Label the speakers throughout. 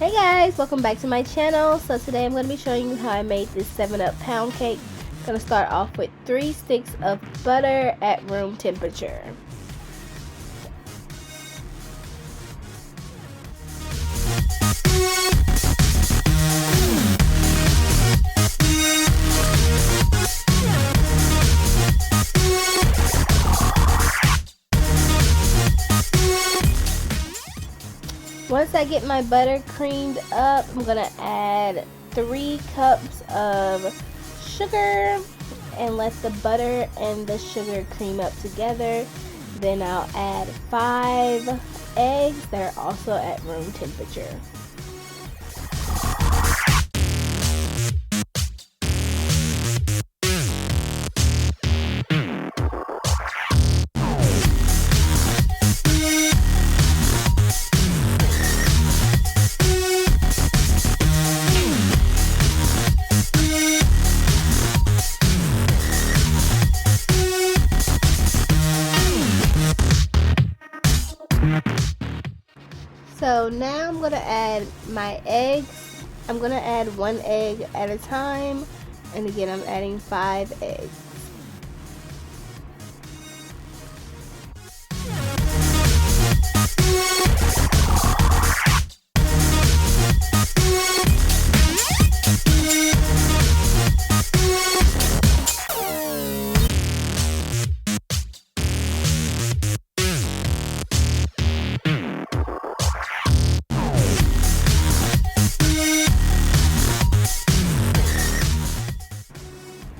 Speaker 1: Hey guys, welcome back to my channel. So today I'm going to be showing you how I made this 7-Up pound cake. I'm going to start off with 3 sticks of butter at room temperature. Once I get my butter creamed up, I'm going to add 3 cups of sugar and let the butter and the sugar cream up together. Then I'll add 5 eggs that are also at room temperature. So now I'm going to add my eggs. I'm going to add 1 egg at a time, and again I'm adding 5 eggs.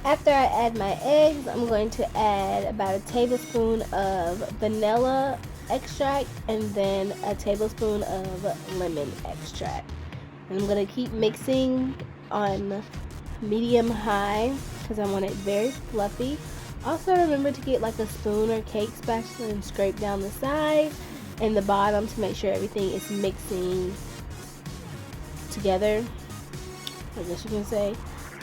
Speaker 1: After I add my eggs, I'm going to add about a tablespoon of vanilla extract and then a tablespoon of lemon extract. And I'm going to keep mixing on medium-high because I want it very fluffy. Also remember to get like a spoon or cake spatula and scrape down the sides and the bottom to make sure everything is mixing together, I guess you can say.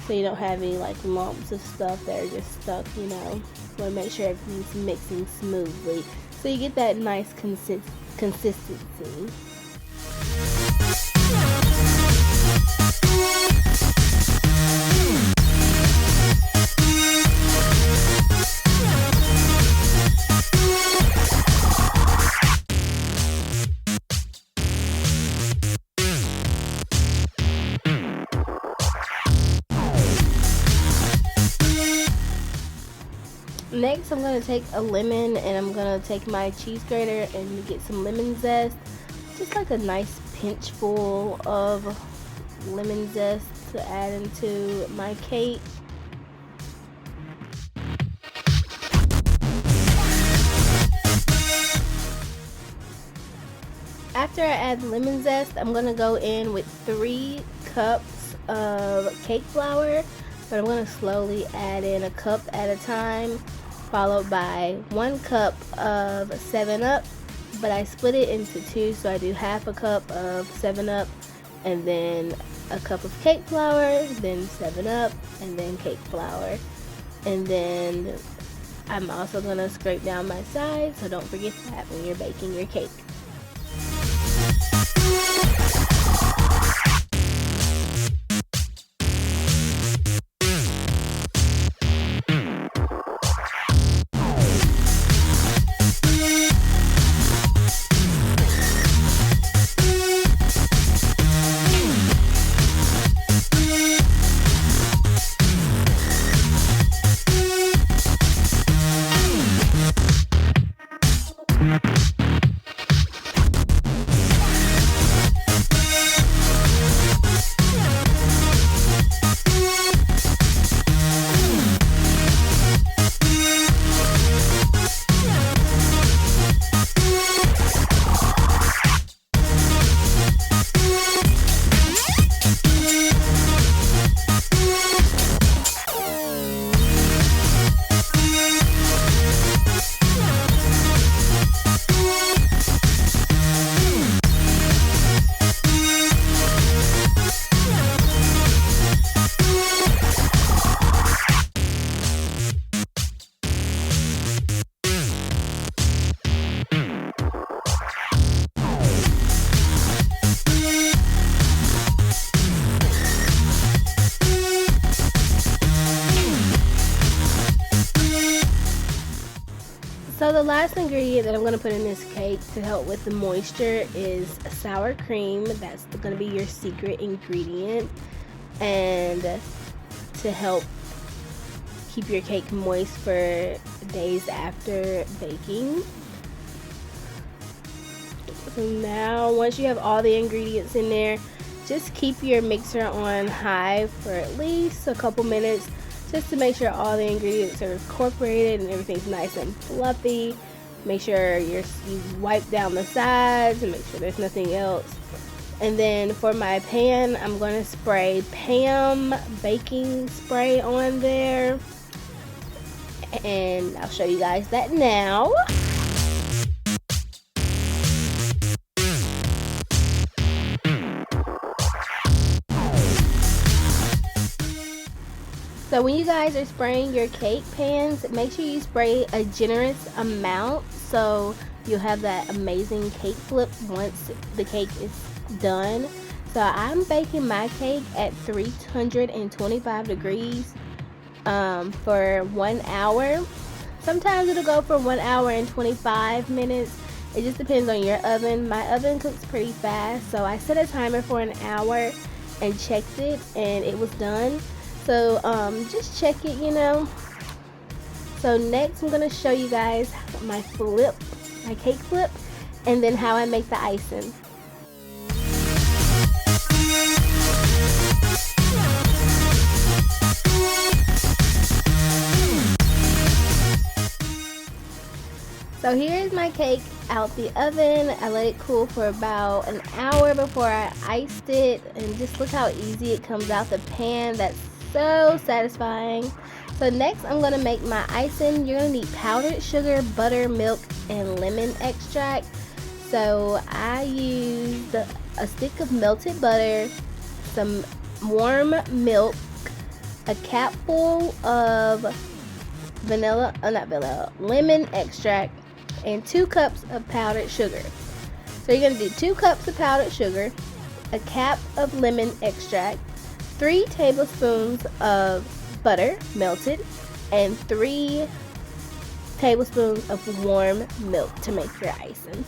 Speaker 1: So you don't have any like lumps of stuff that are just stuck, you know. You want to make sure everything's mixing smoothly so you get that nice consistency. Next, I'm going to take a lemon and I'm going to take my cheese grater and get some lemon zest. Just like a nice pinch full of lemon zest to add into my cake. After I add lemon zest, I'm going to go in with 3 cups of cake flour, but I'm going to slowly add in a cup at a time, followed by 1 cup of 7-Up, but I split it into 2, so I do half a cup of 7-Up and then a cup of cake flour, then 7-Up, and then cake flour. And then I'm also going to scrape down my sides, so don't forget that when you're baking your cake. last ingredient that I'm going to put in this cake to help with the moisture is sour cream. That's going to be your secret ingredient, and to help keep your cake moist for days after baking. So now once you have all the ingredients in there, just keep your mixer on high for at least a couple minutes, just to make sure all the ingredients are incorporated and everything's nice and fluffy. Make sure you wipe down the sides and make sure there's nothing else. And then for my pan, I'm going to spray Pam baking spray on there, and I'll show you guys that now. So when you guys are spraying your cake pans, make sure you spray a generous amount so you'll have that amazing cake flip once the cake is done. So I'm baking my cake at 325 degrees for 1 hour. Sometimes it'll go for 1 hour and 25 minutes. It just depends on your oven. My oven cooks pretty fast, so I set a timer for an hour and checked it, and it was done. So just check it, you know. So next I'm gonna show you guys my cake flip, and then how I make the icing. So here's my cake out the oven. I let it cool for about an hour before I iced it, and just look how easy it comes out the pan. That's so satisfying. So next I'm gonna make my icing. You're gonna need powdered sugar, butter, milk, and lemon extract. So I used a stick of melted butter, some warm milk, a capful of lemon extract, and 2 cups of powdered sugar. So you're gonna do 2 cups of powdered sugar, a cap of lemon extract, 3 tablespoons of butter melted, and 3 tablespoons of warm milk to make your icing.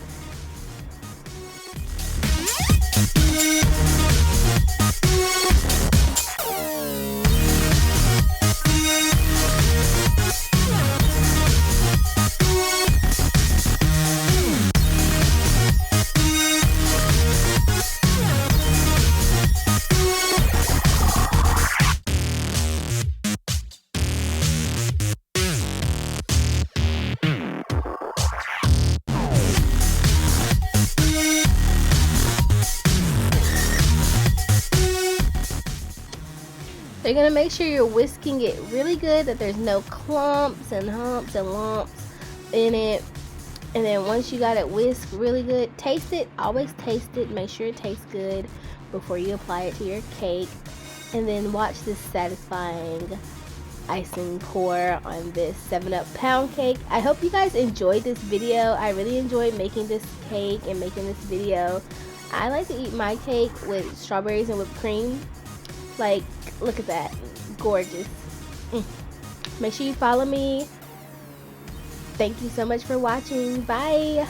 Speaker 1: So you're gonna make sure you're whisking it really good, that there's no clumps and humps and lumps in it. And then once you got it whisked really good, taste it. Always taste it. Make sure it tastes good before you apply it to your cake. And then watch this satisfying icing pour on this 7-Up pound cake. I hope you guys enjoyed this video. I really enjoyed making this cake and making this video. I like to eat my cake with strawberries and whipped cream. Like, look at that, gorgeous. Make sure you follow me. Thank you so much for watching. Bye.